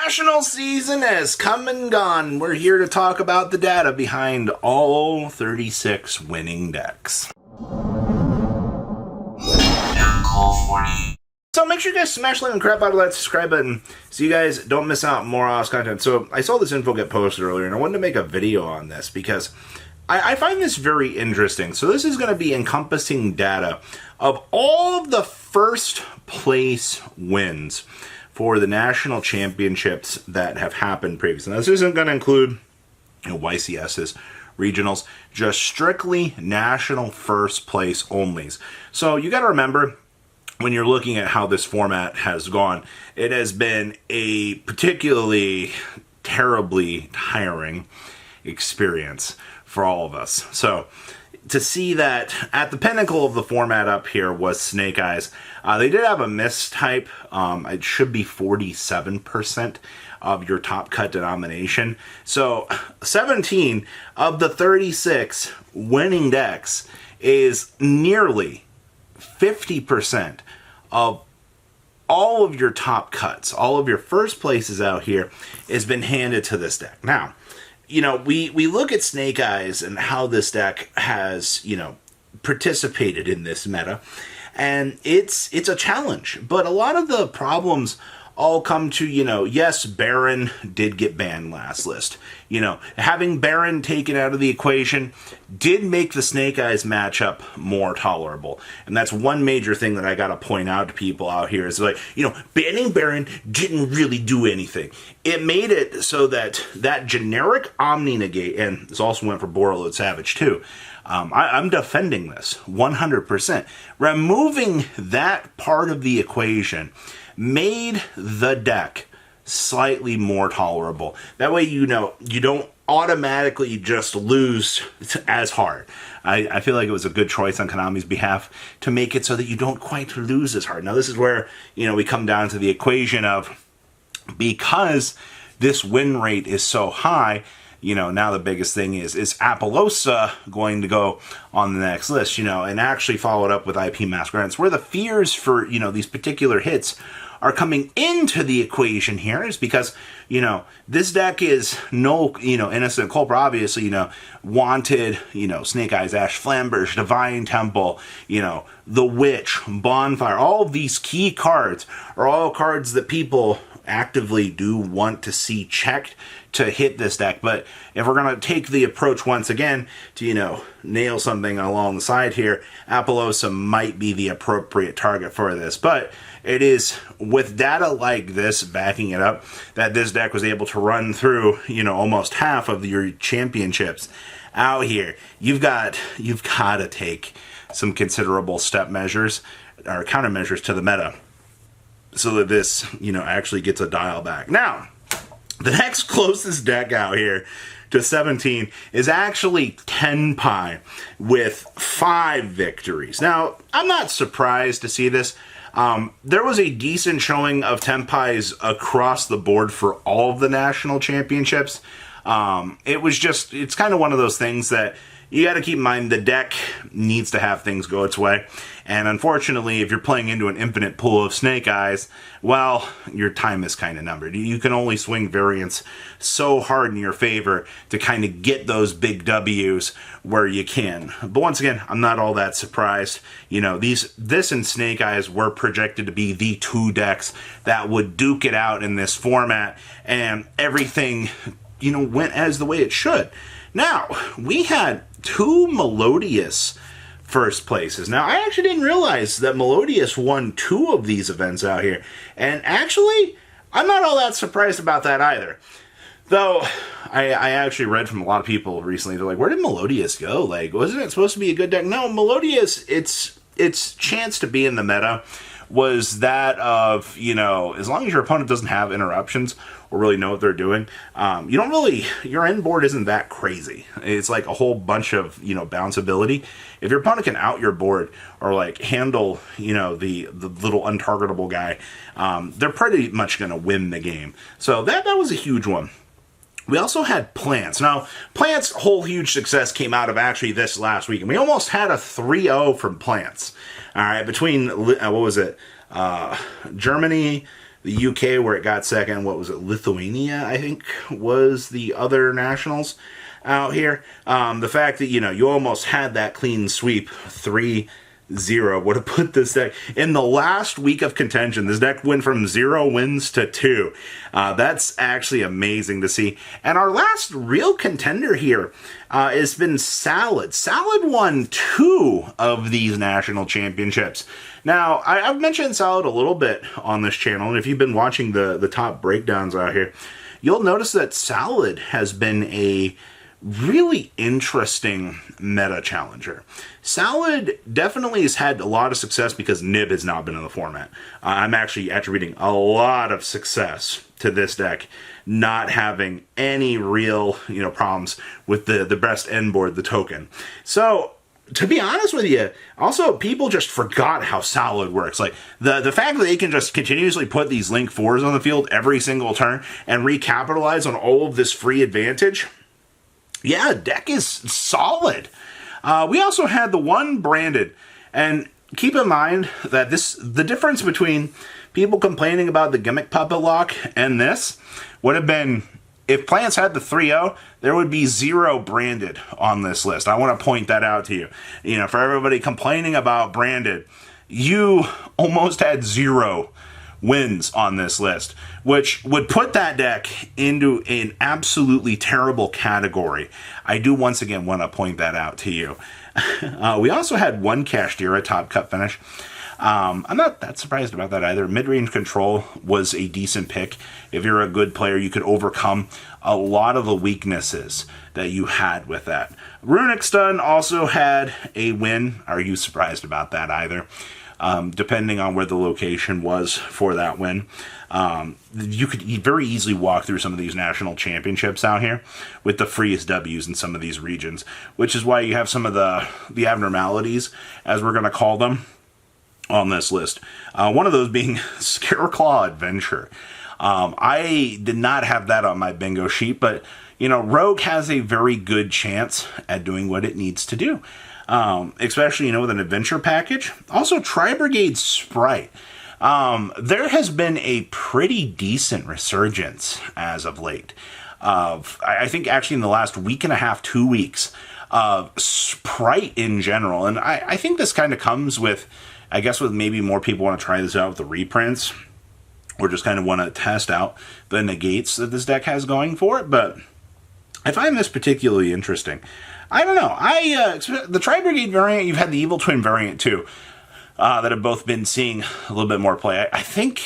National season has come and gone. We're here to talk about the data behind all 36 winning decks. So make sure you guys smash the like and crap out of that subscribe button so you guys don't miss out on more awesome content. So I saw this info get posted earlier and I wanted to make a video on this because I find this very interesting. So this is going to be encompassing data of all of the first place wins for the national championships that have happened previously. Now, this isn't going to include YCSs, regionals, just strictly national first place onlys. So you got to remember, when you're looking at how this format has gone, it has been a particularly terribly tiring experience for all of us. So to see that at the pinnacle of the format up here was Snake Eyes. They did have a mistype. It should be 47% of your top cut denomination. So 17 of the 36 winning decks is nearly 50% of all of your top cuts, all of your first places out here has been handed to this deck. Now, you know, we look at Snake Eyes and how this deck has, you know, participated in this meta, and it's a challenge. But a lot of the problems all come to, you know, yes, Baron did get banned last list. You know, having Baron taken out of the equation did make the Snake Eyes matchup more tolerable. And that's one major thing that I got to point out to people out here is like, you know, banning Baron didn't really do anything. It made it so that that generic Omni Negate, and this also went for Borreload Savage too, I'm defending this 100%. Removing that part of the equation made the deck slightly more tolerable. That way, you know, you don't automatically just lose as hard. I feel like it was a good choice on Konami's behalf to make it so that you don't quite lose as hard. Now, this is where, you know, we come down to the equation of, because this win rate is so high, you know, now the biggest thing is Apollosa going to go on the next list, you know, and actually followed up with IP Masquerades, where the fears for, you know, these particular hits are coming into the equation here is because, you know, this deck is no, you know, innocent culprit. Obviously, you know, Wanted, you know, Snake Eyes, Ash Flamberge, Divine Temple, you know, The Witch, Bonfire, all of these key cards are all cards that people actively do want to see checked to hit this deck. But if we're going to take the approach once again to, you know, nail something along the side here, Apollosa might be the appropriate target for this. But it is with data like this backing it up that this deck was able to run through, you know, almost half of your championships out here. You've got to take some considerable step measures or countermeasures to the meta so that this, you know, actually gets a dial back. Now, the next closest deck out here to 17 is actually Tenpai with 5 victories. Now, I'm not surprised to see this. There was a decent showing of Tenpais across the board for all of the national championships. It's kind of one of those things that you got to keep in mind. The deck needs to have things go its way. And unfortunately, if you're playing into an infinite pool of Snake Eyes, well, your time is kind of numbered. You can only swing variants so hard in your favor to kind of get those big W's where you can. But once again, I'm not all that surprised. You know, this and Snake Eyes were projected to be the 2 decks that would duke it out in this format, and everything, you know, went as the way it should. Now, we had 2 Melodious first places. Now, I actually didn't realize that Melodious won 2 of these events out here. And actually, I'm not all that surprised about that either. Though, I actually read from a lot of people recently, they're like, where did Melodious go? Like, wasn't it supposed to be a good deck? No, Melodious, its chance to be in the meta was that of, you know, as long as your opponent doesn't have interruptions or really know what they're doing, you don't really, your end board isn't that crazy. It's like a whole bunch of, you know, bounce ability. If your opponent can out your board or like handle, you know, the little untargetable guy, they're pretty much going to win the game. So that was a huge one. We also had Plants. Now, Plants' whole huge success came out of actually this last week, and we almost had a 3-0 from Plants. All right, between, what was it, Germany, The UK, where it got second, what was it, Lithuania, I think, was the other nationals out here. The fact that, you almost had that clean sweep, 3-0, would have put this deck in the last week of contention. This deck went from 0 wins to 2. That's actually amazing to see. And our last real contender here has been Salad. Salad won 2 of these national championships. Now, I've mentioned Salad a little bit on this channel, and if you've been watching the top breakdowns out here, you'll notice that Salad has been a really interesting meta challenger. Salad definitely has had a lot of success because Nib has not been in the format. I'm actually attributing a lot of success to this deck not having any real, problems with the best end board, the token. So, to be honest with you, also, people just forgot how Salad works. Like, the fact that they can just continuously put these Link 4s on the field every single turn and recapitalize on all of this free advantage, yeah, deck is solid. We also had the one branded, and keep in mind that the difference between people complaining about the gimmick puppet lock and this would have been, if Plants had the 3-0, there would be 0 branded on this list. I want to point that out to you. For everybody complaining about branded, you almost had 0 wins on this list, which would put that deck into an absolutely terrible category. I do once again want to point that out to you. We also had one Kashtira top cut finish. I'm not that surprised about that either. Mid-range control was a decent pick. If you're a good player, you could overcome a lot of the weaknesses that you had with that. Runic Stun also had a win. Are you surprised about that either? Depending on where the location was for that win. You could very easily walk through some of these national championships out here with the freest W's in some of these regions, which is why you have some of the abnormalities, as we're going to call them, on this list. One of those being Scareclaw Adventure. I did not have that on my bingo sheet, but, Rogue has a very good chance at doing what it needs to do. Especially, with an adventure package. Also, Tri-Brigade Sprite. There has been a pretty decent resurgence as of late. I think actually in the last week and a half, 2 weeks, of Sprite in general. And I think this kind of comes with, I guess, with maybe more people want to try this out with the reprints, or just kind of want to test out the negates that this deck has going for it. But I find this particularly interesting. I don't know. The Tri-Brigade variant, you've had the Evil Twin variant too, that have both been seeing a little bit more play. I think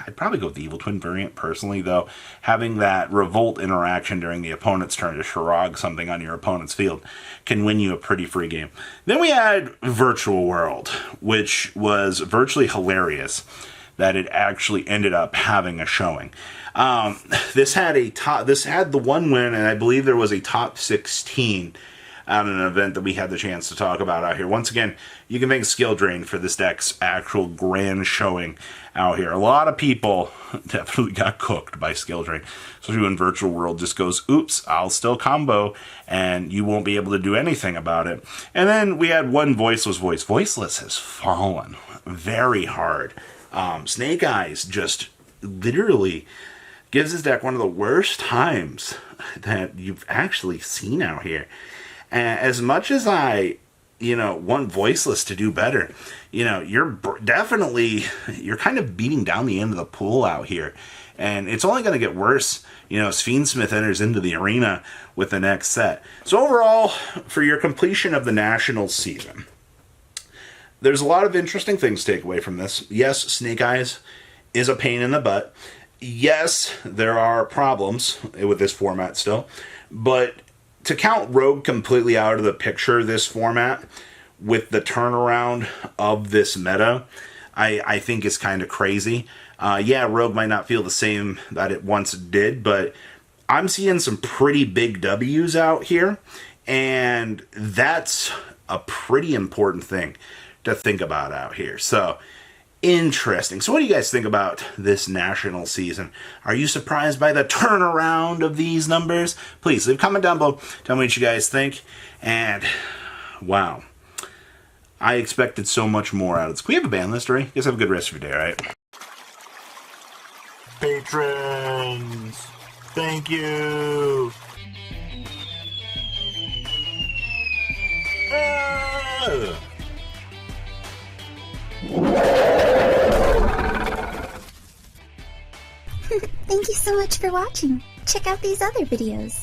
I'd probably go with the Evil Twin variant personally, though. Having that Revolt interaction during the opponent's turn to Shirog something on your opponent's field can win you a pretty free game. Then we had Virtual World, which was virtually hilarious that it actually ended up having a showing. This had the one win, and I believe there was a top 16 at an event that we had the chance to talk about out here. Once again, you can thank Skill Drain for this deck's actual grand showing out here. A lot of people definitely got cooked by Skill Drain, especially when Virtual World just goes, oops, I'll still combo, and you won't be able to do anything about it. And then we had one Voiceless voice. Voiceless has fallen very hard. Snake Eyes just literally gives this deck one of the worst times that you've actually seen out here. And as much as I, want Voiceless to do better, you're kind of beating down the end of the pool out here. And it's only going to get worse, as Fiendsmith enters into the arena with the next set. So overall, for your completion of the Nationals season, there's a lot of interesting things to take away from this. Yes, Snake Eyes is a pain in the butt. Yes, there are problems with this format still. But to count Rogue completely out of the picture, this format, with the turnaround of this meta, I think is kind of crazy. Yeah, Rogue might not feel the same that it once did, but I'm seeing some pretty big W's out here, and that's a pretty important thing to think about out here. So, interesting. So what do you guys think about this national season? Are you surprised by the turnaround of these numbers? Please leave a comment down below. Tell me what you guys think. And, wow. I expected so much more out of this. Can we have a ban list, Ray? You guys have a good rest of your day, all right? patrons. Thank you. Thank you so much for watching. Check out these other videos.